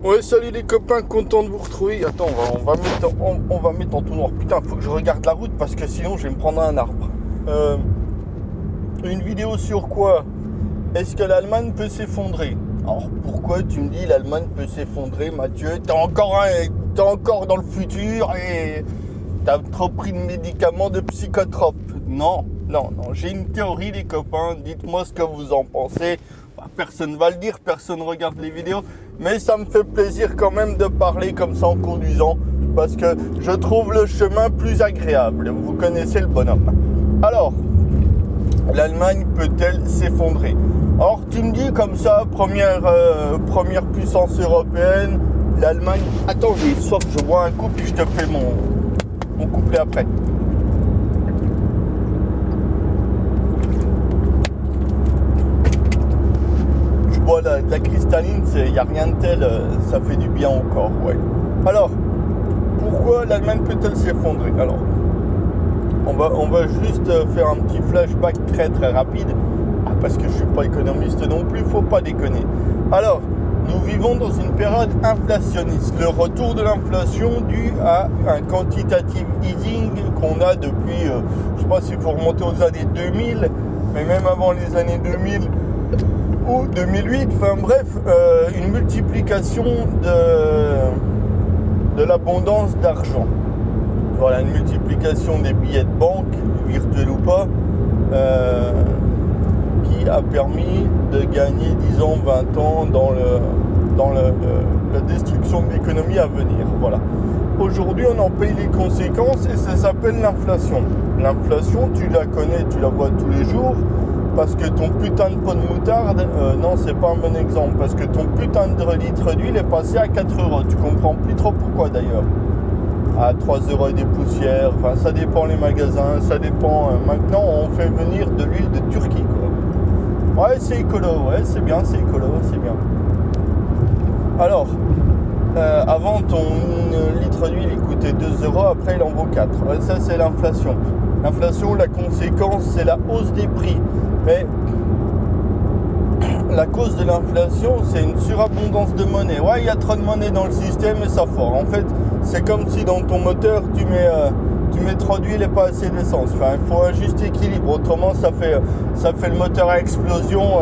Ouais, salut les copains, content de vous retrouver. Attends, on va mettre en tout noir. Putain, faut que je regarde la route parce que sinon je vais me prendre un arbre. Une vidéo sur quoi? Est-ce que l'Allemagne peut s'effondrer? Alors pourquoi tu me dis l'Allemagne peut s'effondrer, Mathieu? T'es encore dans le futur et t'as trop pris de médicaments de psychotropes. Non, j'ai une théorie les copains, dites-moi ce que vous en pensez. Personne va le dire, personne regarde les vidéos, mais ça me fait plaisir quand même de parler comme ça en conduisant, parce que je trouve le chemin plus agréable. Vous connaissez le bonhomme. Alors, l'Allemagne peut-elle s'effondrer? Alors, tu me dis comme ça, première puissance européenne, l'Allemagne... Attends, j'ai soif, je bois un coup, puis je te fais mon couplet après. De la cristalline, il n'y a rien de tel, ça fait du bien au corps, ouais. Alors, pourquoi l'Allemagne peut-elle s'effondrer? Alors, on va juste faire un petit flashback très très rapide, parce que je ne suis pas économiste non plus, faut pas déconner. Alors, nous vivons dans une période inflationniste, le retour de l'inflation dû à un quantitative easing qu'on a depuis, je ne sais pas s'il faut remonter aux années 2000, mais même avant les années 2000, ou 2008, enfin bref, une multiplication de l'abondance d'argent. Voilà, une multiplication des billets de banque, virtuels ou pas, qui a permis de gagner 10 ans, 20 ans dans la destruction de l'économie à venir. Voilà. Aujourd'hui, on en paye les conséquences et ça s'appelle l'inflation. L'inflation, tu la connais, tu la vois tous les jours. Parce que ton putain de pot de moutarde, non, c'est pas un bon exemple. Parce que ton putain de litre d'huile est passé à 4 €. Tu comprends plus trop pourquoi d'ailleurs. À 3 € et des poussières. Enfin, ça dépend les magasins, ça dépend. Maintenant, on fait venir de l'huile de Turquie, quoi. Ouais, c'est écolo, ouais, c'est bien, c'est écolo, c'est bien. Alors, avant, ton litre d'huile, il coûtait 2 €. Après, il en vaut 4. Ça, c'est l'inflation. L'inflation, la conséquence, c'est la hausse des prix. Mais la cause de l'inflation, c'est une surabondance de monnaie. Ouais, il y a trop de monnaie dans le système et ça fort. En fait, c'est comme si dans ton moteur, tu mets trop d'huile et pas assez d'essence. Enfin, il faut un juste équilibre. Autrement, ça fait le moteur à explosion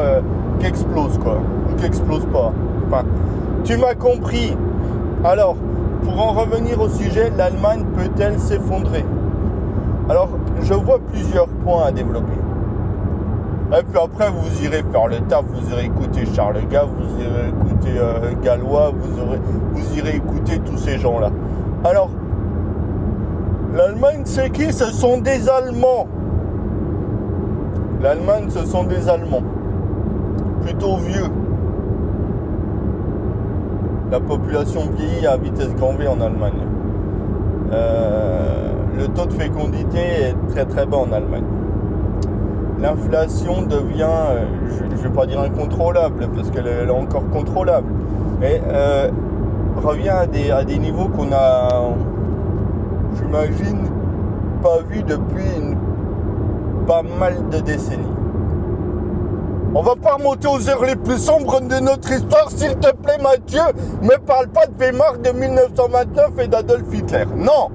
qui explose, quoi. Ou qui explose pas. Enfin, tu m'as compris. Alors, pour en revenir au sujet, l'Allemagne peut-elle s'effondrer? Alors, je vois plusieurs points à développer. Et puis après, vous irez faire le taf, vous irez écouter Charles Gave, vous irez écouter Gallois, vous irez écouter tous ces gens-là. Alors, l'Allemagne, c'est qui? Ce sont des Allemands. L'Allemagne, ce sont des Allemands. Plutôt vieux. La population vieillit à vitesse grand V en Allemagne. Le taux de fécondité est très très bas en Allemagne. L'inflation devient, je ne vais pas dire incontrôlable, parce qu'elle est encore contrôlable, mais revient à des niveaux qu'on a, j'imagine, pas vu depuis pas mal de décennies. On va pas remonter aux heures les plus sombres de notre histoire, s'il te plaît Mathieu, me parle pas de Weimar de 1929 et d'Adolf Hitler. Non,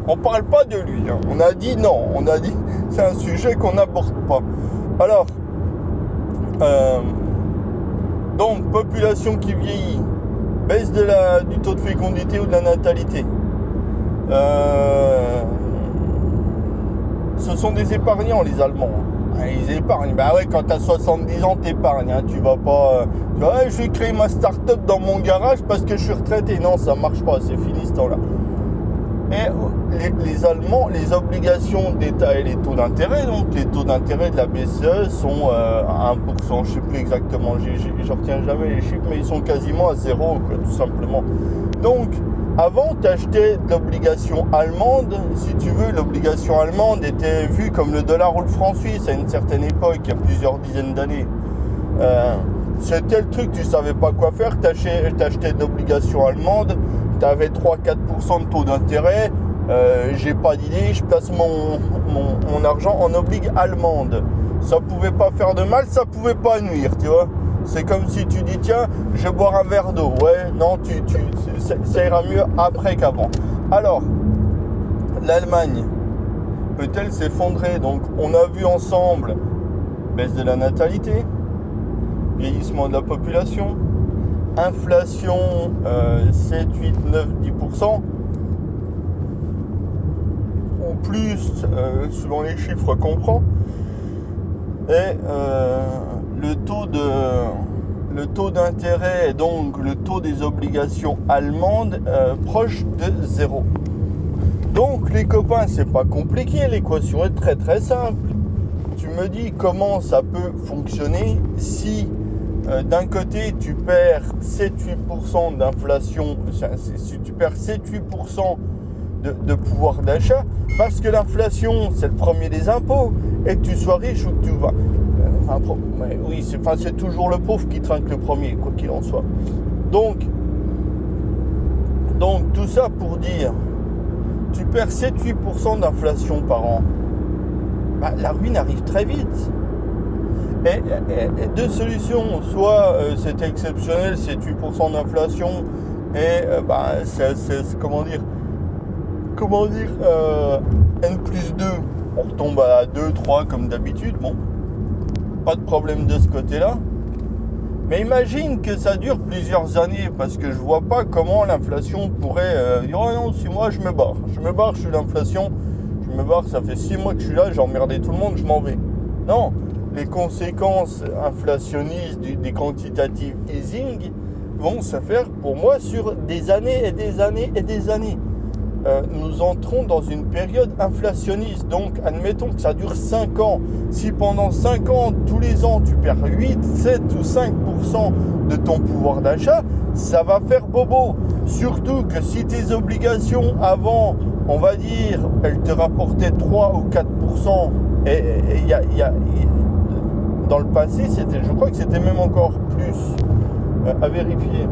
on parle pas de lui. Hein. On a dit non. On a dit c'est un sujet qu'on n'aborde pas. Alors, donc population qui vieillit, baisse du taux de fécondité ou de la natalité. Ce sont des épargnants les Allemands. Ils épargnent. Bah ouais, quand t'as 70 ans, t'épargnes. Hein. Tu vas pas. Je vais créer ma start-up dans mon garage parce que je suis retraité. Non, ça marche pas. C'est fini ce temps-là. Et les Allemands, les obligations d'État et les taux d'intérêt, donc les taux d'intérêt de la BCE sont à 1%, je ne sais plus exactement, je retiens jamais les chiffres, mais ils sont quasiment à 0, quoi, tout simplement. Donc, avant, tu achetais de l'obligation allemande, si tu veux, l'obligation allemande était vue comme le dollar ou le franc suisse à une certaine époque, il y a plusieurs dizaines d'années. C'était le truc, tu savais pas quoi faire, t'achetais de l'obligation allemande, tu avais 3-4% de taux d'intérêt, j'ai pas d'idée, je place mon argent en oblige allemande. Ça pouvait pas faire de mal, ça pouvait pas nuire, tu vois. C'est comme si tu dis, tiens, je vais boire un verre d'eau. Ouais, non, ça ira mieux après qu'avant. Alors, l'Allemagne peut-elle s'effondrer? Donc, on a vu ensemble baisse de la natalité, vieillissement de la population, inflation 7, 8, 9, 10%. Ou plus, selon les chiffres qu'on prend. Et le taux d'intérêt, donc le taux des obligations allemandes, proche de 0. Donc les copains, c'est pas compliqué, l'équation est très très simple. Tu me dis comment ça peut fonctionner si d'un côté tu perds 7-8% d'inflation, si tu perds 7-8% de pouvoir d'achat, parce que l'inflation c'est le premier des impôts, et que tu sois riche ou que tu vas. Oui, c'est toujours le pauvre qui trinque le premier, quoi qu'il en soit. Donc tout ça pour dire, tu perds 7-8% d'inflation par an, la ruine arrive très vite. Et deux solutions, soit c'est exceptionnel, 7-8% d'inflation, et c'est comment dire, N plus 2, on retombe à 2, 3 comme d'habitude, bon, pas de problème de ce côté-là. Mais imagine que ça dure plusieurs années, parce que je vois pas comment l'inflation pourrait dire, oh non, 6 mois je me barre, je suis l'inflation, je me barre, ça fait 6 mois que je suis là, j'ai emmerdé tout le monde, je m'en vais. Non, les conséquences inflationnistes des quantitative easing vont se faire pour moi sur des années et des années et des années. Nous entrons dans une période inflationniste. Donc, admettons que ça dure 5 ans. Si pendant 5 ans, tous les ans, tu perds 8, 7 ou 5% de ton pouvoir d'achat, ça va faire bobo. Surtout que si tes obligations avant, on va dire, elles te rapportaient 3 ou 4%, et dans le passé, je crois que c'était même encore plus, à vérifier.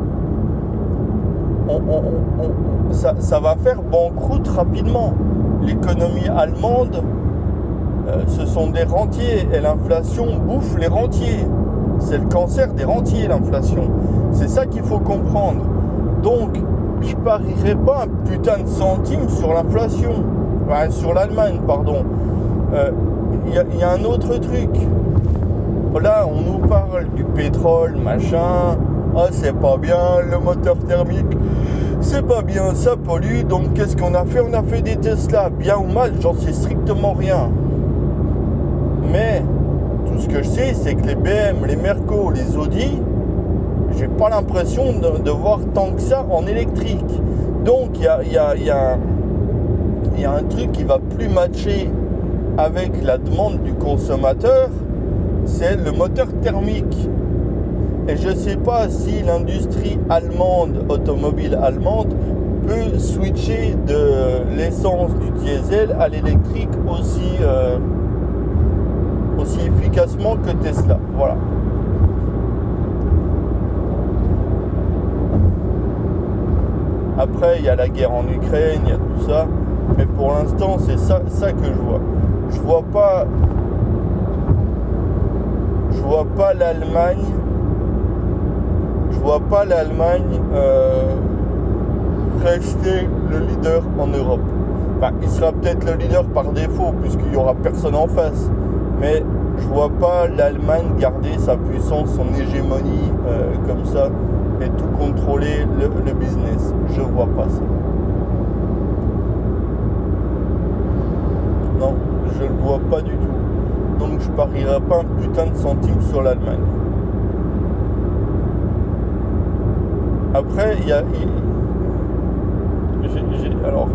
Ça va faire banqueroute rapidement. L'économie allemande, ce sont des rentiers, et l'inflation bouffe les rentiers. C'est le cancer des rentiers, l'inflation. C'est ça qu'il faut comprendre. Donc, je parierais pas un putain de centime sur l'inflation. Enfin, sur l'Allemagne, pardon. Il y a un autre truc. Là, on nous parle du pétrole, machin. Ah, c'est pas bien, le moteur thermique, c'est pas bien, ça pollue. Donc, qu'est-ce qu'on a fait? On a fait des Tesla. Bien ou mal, j'en sais strictement rien. Mais, tout ce que je sais, c'est que les BM, les Merco, les Audi, j'ai pas l'impression de voir tant que ça en électrique. Donc, il y a un truc qui va plus matcher avec la demande du consommateur, c'est le moteur thermique. Et je ne sais pas si l'industrie allemande, automobile allemande, peut switcher de l'essence, du diesel à l'électrique aussi efficacement que Tesla. Voilà. Après, il y a la guerre en Ukraine, il y a tout ça. Mais pour l'instant, c'est ça que je vois. Je vois pas l'Allemagne. Je vois pas l'Allemagne rester le leader en Europe. Enfin, il sera peut-être le leader par défaut puisqu'il n'y aura personne en face. Mais je vois pas l'Allemagne garder sa puissance, son hégémonie comme ça et tout contrôler le business. Je vois pas ça. Non, je le vois pas du tout. Donc je parierai pas un putain de centime sur l'Allemagne. Après, alors,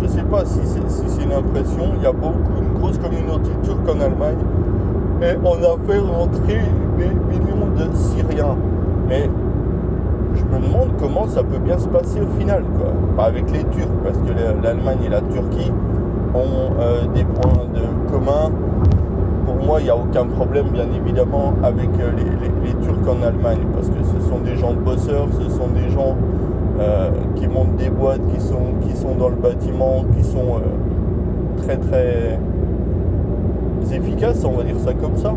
je sais pas si c'est une impression, il y a une grosse communauté turque en Allemagne, et on a fait rentrer des millions de Syriens. Mais je me demande comment ça peut bien se passer au final, quoi. Pas avec les Turcs, parce que l'Allemagne et la Turquie ont des points de commun. Pour moi, il n'y a aucun problème, bien évidemment, avec les Turcs en Allemagne, parce que ce sont des gens bosseurs, ce sont des gens qui montent des boîtes, qui sont dans le bâtiment, qui sont très très efficaces, on va dire ça comme ça.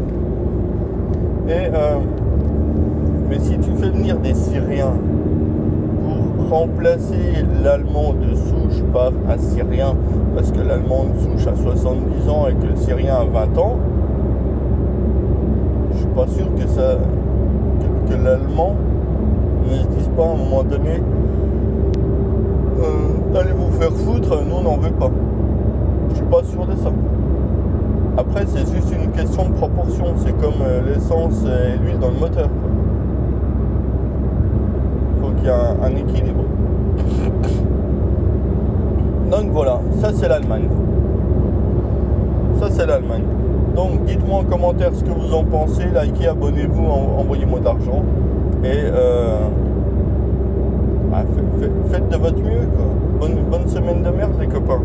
Et Mais si tu fais venir des Syriens pour remplacer l'Allemand de souche par un Syrien, parce que l'Allemand de souche a 70 ans et que le Syrien a 20 ans, je suis pas sûr que l'Allemand ne se dise pas à un moment donné allez vous faire foutre, nous on n'en veut pas. Je suis pas sûr de ça. Après c'est juste une question de proportion, c'est comme l'essence et l'huile dans le moteur. Il faut qu'il y ait un équilibre. Donc voilà, ça c'est l'Allemagne. Ça c'est l'Allemagne. Donc dites-moi en commentaire ce que vous en pensez, likez, abonnez-vous, envoyez-moi d'argent. Et faites de votre mieux, quoi. Bonne semaine de merde les copains.